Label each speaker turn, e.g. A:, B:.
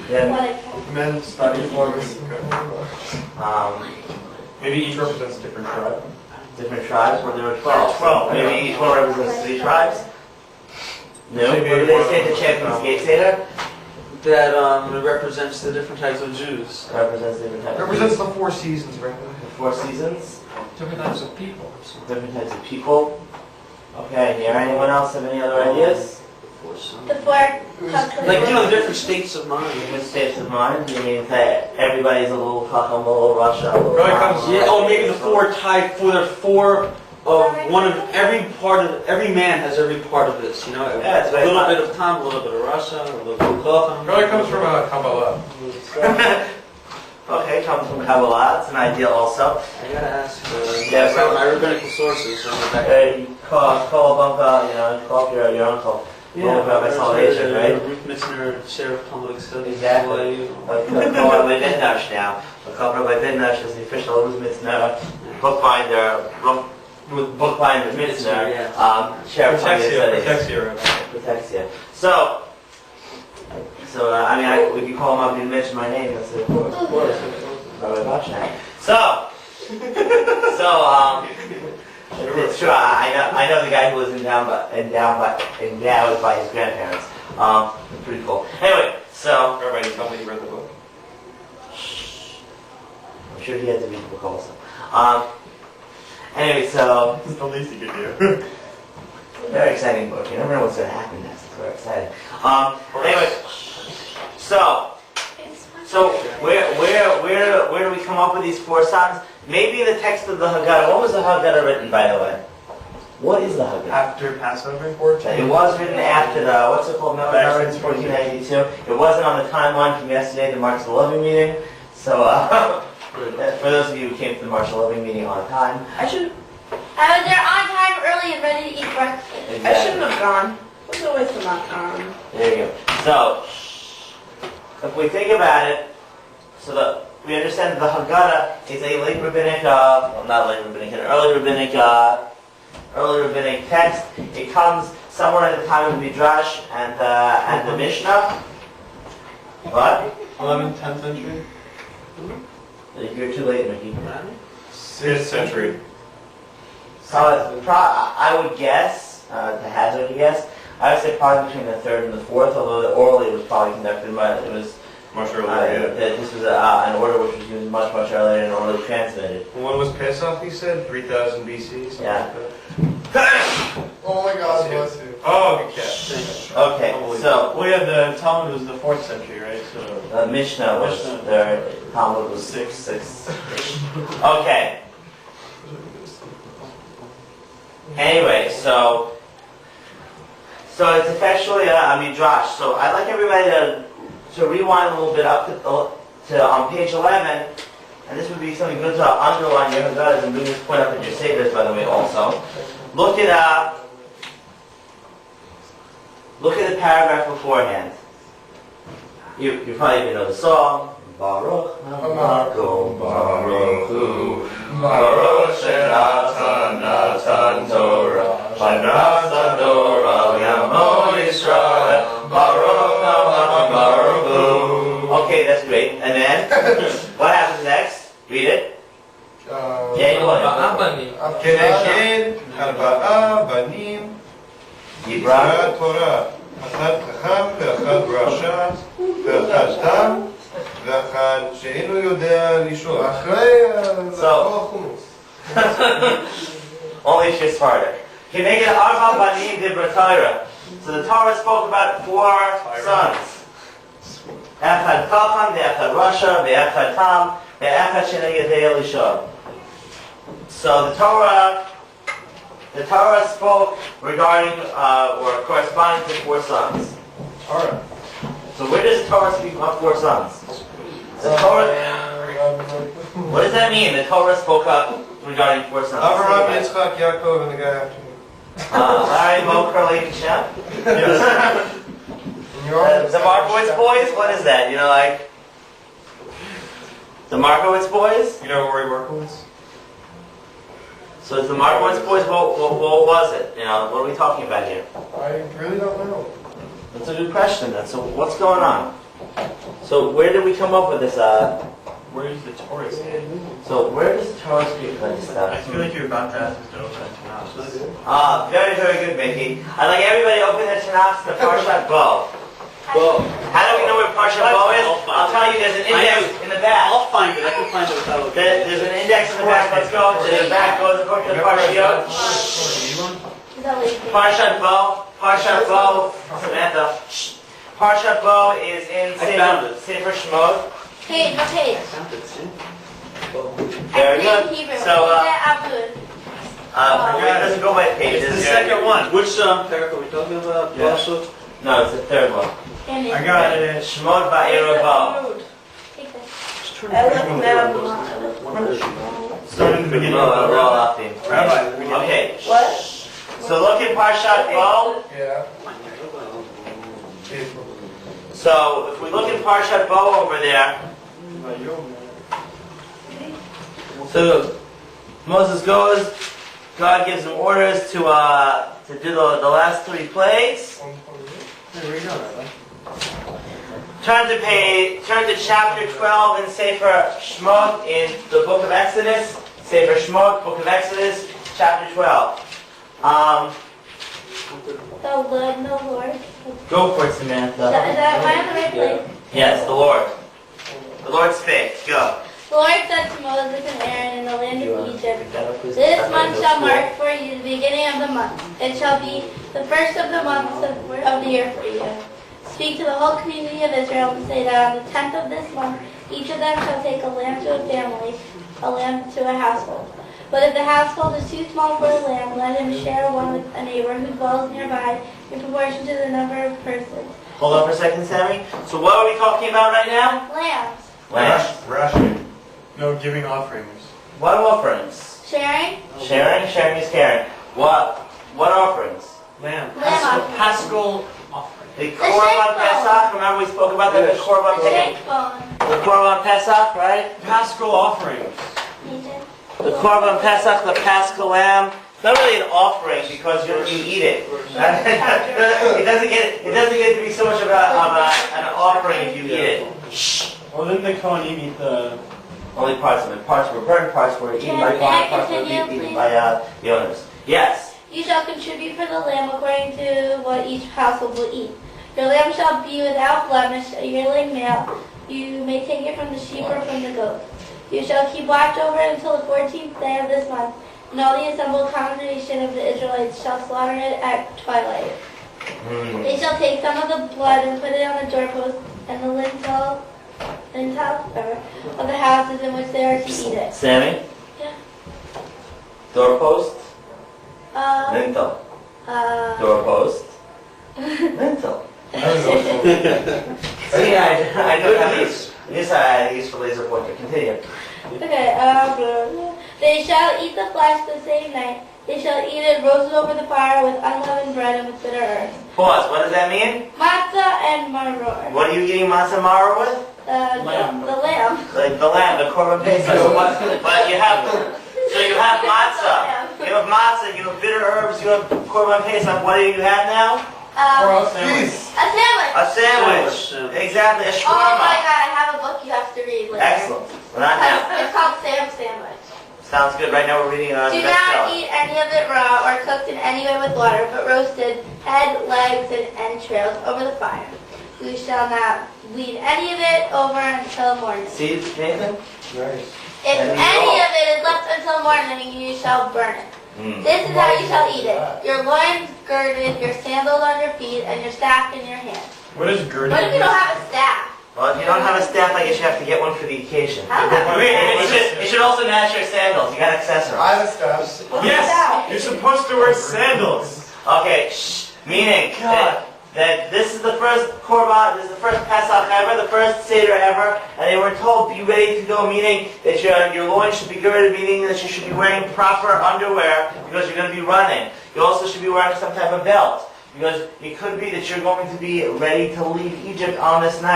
A: Then
B: Men study forms.
C: Maybe each represents a different tribe.
A: different tribes, where there were 12.
C: 12,
A: Maybe
C: yeah.
A: each one represents 3 tribes? No?
C: Maybe
A: What do they
C: one
A: say
C: of
A: at the
C: them-
A: Champions Gate Theater?
D: That it represents the different types of Jews.
A: Represents different types
B: Represents the 4 seasons, right?
A: the 4 seasons,
C: Different types of people.
A: different types of people. Okay, here, anyone else have any other ideas?
E: The 4
D: Like, you know, the different states of mind.
A: Different states of mind? You mean that everybody's a little Chacham, a little Russia, a little
C: Probably
A: Ram,
C: comes-
A: a
D: Yeah,
A: little-
D: or maybe the 4 type, for the 4 of one of every man has every part of this, you know?
A: Yeah, it's
D: a
A: very
D: little
A: hot.
D: bit of Tom, a little bit of Russia, a little bit of Kocham.
C: Probably comes from Kabbalah.
A: Okay, comes from Kabbalah. It's an idea also.
D: I gotta ask
A: Yeah,
D: some of my rabbinical sources.
A: You call Bunka, you know, call up your uncle.
D: Yeah,
A: Rabbi Salvation, right?
D: Ruth Mitzner, Chair of Public Studies.
A: Exactly. Like, call Rabbi Vidnash now. Call Rabbi Vidnash as the official Ruth Mitzner bookbinder, bookbinder Mitzner, Chair of Public Studies. Protects you. So, I mean, if you call him up and you mention my name, he'll say, of course, Rabbi Bashnak. It's true. I know the guy who was endowed by his grandparents. Pretty cool. Anyway, so
C: Everybody tell me you read the book.
A: I'm sure he had to read the book also. Anyway, so
C: It's the least you could do.
A: very exciting book. You never know what's going to happen next. It's very exciting. Anyway, so where do we come up with these 4 songs? Maybe the text of the Haggadah. When was the Haggadah written, by the way? What is the Haggadah?
C: After Passover?
A: It was written after the, what's it called, Melchizedek's 1492. It wasn't on the timeline from yesterday, the March of the Loving meeting. So, for those of you who came to the March of the Loving meeting on time.
E: I was there on time, early, and ready to eat breakfast.
A: Exactly.
F: I shouldn't have gone. What's the waste of my time?
A: There you go. So, if we think about it, we understand that the Haggadah is a late rabbinic, not late rabbinic, an early rabbinic text. It comes somewhere at the time of Midrash and the Mishnah. What?
C: 11th, 10th century?
A: You're too late, Mickey.
C: 6th century.
A: So I would guess, to hazard a guess, I would say probably between the 3rd and the 4th, although orally it was probably conducted by, it was,
C: Much earlier,
A: this was an order which was used much, much earlier and orally transmitted.
C: When was Pesach, you said? 3000 BC? Something
A: Yeah.
C: like that?
B: Oh my God, bless you.
C: Oh, good catch.
A: Okay, so,
C: We had the Talmud was the 4th century, right? So
A: Mishnah was
C: Mishnah.
A: there, Talmud was 6. Okay. Anyway, so it's effectively a midrash. So I'd like everybody to rewind a little bit up to on page 11, and this would be something good to underline your Haggadahs and bring this point up in your Seders, by the way, also. Look at the paragraph beforehand. You probably even know the song. Baruch Hamakom Baruch Hu Baruch Shenatan Natan Torah Shenatan Torah Yamo Yisrael Baruch Hamakom Baruch Hu. Okay, that's great. And then, what happens next? Read it. Yeah, you want it.
B: כנגד 4 בנים
A: Yibra.
B: יקרא תורה, אחד חכם ואחד רשע ואחד תם ואחד שאינו יודע לשאול. אחרי
A: So-
B: החומוס.
A: Only if you're smarter. Keneged Arba Banim Dibra Torah. So the Torah spoke about 4 sons. Echad Chacham, ve'echad Rasha, ve'echad Tam, ve'echad Sheneged Elisha. So the Torah spoke regarding or corresponding to 4 sons.
B: Torah.
A: So where does the Torah speak about 4 sons? The Torah. What does that mean? The Torah spoke up regarding 4 sons.
B: Abraham, Yitzchak, Yaakov, and the guy after him.
A: Larry, Mo, Curly, and Shem.
B: And you're all-
A: The Markowitz boys? What is that? You know, like the Markowitz boys?
C: You know Rory Markowitz?
A: So it's the Markowitz boys. What was it? You know, what are we talking about here?
B: I really don't know.
A: That's a good question. Then. So what's going on? So where did we come up with this?
C: Where's the Taurus head?
A: So where does Taurus get this
C: I
A: stuff?
C: feel like you're about to ask us to open a Tanakh.
A: Very, very good, Mickey. I'd like everybody to open their Tanakh to Parshat Bo.
D: Well,
A: How do we know where Parshat Bo is? I'll tell you, there's an index in the back.
D: I'll find it. I can find it without.
A: There's an index in the back. Let's go to the back. Goes according to the Parshiyot. Parshat Bo. Parshat Bo. Samantha. Parshat Bo is in
D: I found it.
A: Sefer Shemot.
E: Page, what page?
D: Found it, see?
A: Very
E: I
A: good.
E: speak Hebrew.
A: So,
E: Abud.
A: it doesn't go by pages.
C: It's the second one.
D: Which parak are we talking about?
C: Yeah.
D: Also?
A: No, it's the third one.
C: I got it.
A: Shemot Va'era Bo.
E: Take this.
C: Start in the beginning. Rabbi.
A: Okay.
F: What?
A: So look at Parshat Bo.
B: Yeah.
A: So if we look at Parshat Bo over there, so Moses goes, God gives him orders to do the last 3 plagues.
C: There we go, Rabbi.
A: Turn to chapter 12 in Sefer Shemot in the book of Exodus. Sefer Shemot, book of Exodus, chapter 12.
E: The Lord.
A: Go for it,
E: Is
A: Samantha.
E: that am I on the right place?
A: Yes, the Lord. The Lord spake. Go.
E: The Lord said to Moses and Aaron in the land of Egypt, This month shall mark for you the beginning of the month. It shall be the first of the months of the year for you. Speak to the whole community of Israel and say that on the 10th of this month, each of them shall take a lamb to a family, a lamb to a household. But if the household is too small for a lamb, let him share one with a neighbor who dwells nearby in proportion to the number of persons.
A: Hold on for a second, Sammy. So what are we talking about right now?
E: Lambs.
A: Lambs.
B: Rashi.
C: No, giving offerings.
A: What offerings?
E: Sharing?
A: Sharing. Sharing is caring. What offerings?
C: Lamb.
E: Lamb offerings.
C: Paschal offering.
A: The Korban Pesach. Remember we spoke about that. The Korban Pesach.
E: Shake bone.
A: The Korban Pesach, right?
C: Paschal offerings.
E: Nathan?
A: The Korban Pesach, the Paschal lamb. It's not really an offering because you eat it. It doesn't get to be so much of an offering if you eat it.
C: Well, then the Kohanim eat the...
A: Only parts of it. Parts were burned, parts were eaten by
E: May I
A: God, parts were
E: continue,
A: eaten
E: please?
A: by the owners. Yes.
E: You shall contribute for the lamb according to what each household will eat. Your lamb shall be without blemish, a yearling male. You may take it from the sheep or from the goat. You shall keep watch over it until the 14th day of this month, and all the assembled congregation of the Israelites shall slaughter it at twilight. They shall take some of the blood and put it on the doorpost and the lintel of the houses in which they are to eat it.
A: Sammy?
E: Yeah.
A: Doorpost?
E: Uh,
A: Lintel.
E: uh,
A: Doorpost. Lintel.
B: I don't know.
A: See, I do have these. These I use for laser pointer. Continue.
E: okay, they shall eat the flesh the same night. They shall eat it roasted over the fire with unleavened bread and with bitter herbs.
A: Pause. What does that mean?
E: Matzah and maror.
A: What are you eating matzah mara with?
C: Lamb.
E: The lamb.
A: Like the lamb, the korban pesach. But you have, so you have matzah. You have matzah. You have bitter herbs. You have korban pesach. What do you have now?
B: Peace.
E: A sandwich.
A: A sandwich. Exactly. A
E: Oh my
A: shawarma.
E: god, I have a book you have to read later.
A: Excellent. Well, not now.
E: It's called Sam's Sandwich.
A: Sounds good. Right now we're reading
E: Do
A: the
E: not
A: bestseller.
E: eat any of it raw or cooked in any way with water, but roasted, head, legs, and entrails over the fire. You shall not bleed any of it over until morning.
A: See, Nathan?
B: Nice.
E: If
A: And
E: any
A: raw.
E: of it is left until morning, you shall burn it.
A: Mm.
E: This is how you shall eat it. Your loins girded, your sandals on your feet, and your staff in your hand.
C: What is girded?
E: What if you don't have a staff?
A: Well, if you don't have a staff, I guess you have to get one for the occasion.
E: I don't have
A: It should also match your sandals. You got accessories.
B: I have a staff.
C: Yes! You're supposed to wear sandals!
A: Okay, meaning that this is the first Korban, this is the first Pesach ever, the first Seder ever, and they were told, be ready to go, meaning that your loins should be girded, meaning that you should be wearing proper underwear because you're going to be running. You also should be wearing some type of belt because it could be that you're going to be ready to leave Egypt on this night.